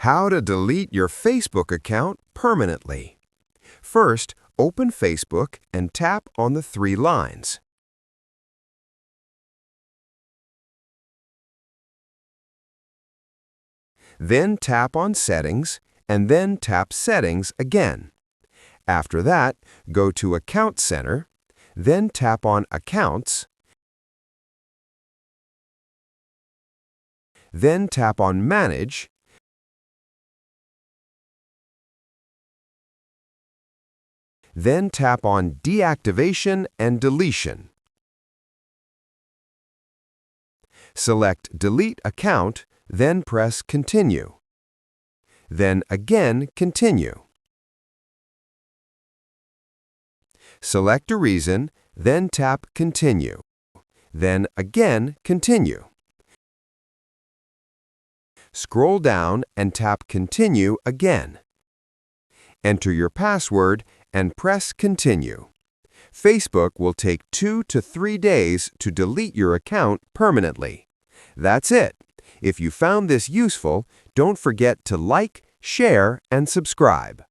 How to delete your Facebook account permanently. First, open Facebook and tap on the three lines. Then tap on Settings and then tap Settings again. After that, go to Account Center, then tap on Accounts, then tap on Manage, then tap on Deactivation and Deletion. Select Delete Account, then press Continue. Then again Continue. Select a reason, then tap Continue. Then again Continue. Scroll down and tap Continue again. Enter your password and press Continue. Facebook will take 2 to 3 days to delete your account permanently. That's it. If you found this useful, don't forget to like, share, and subscribe.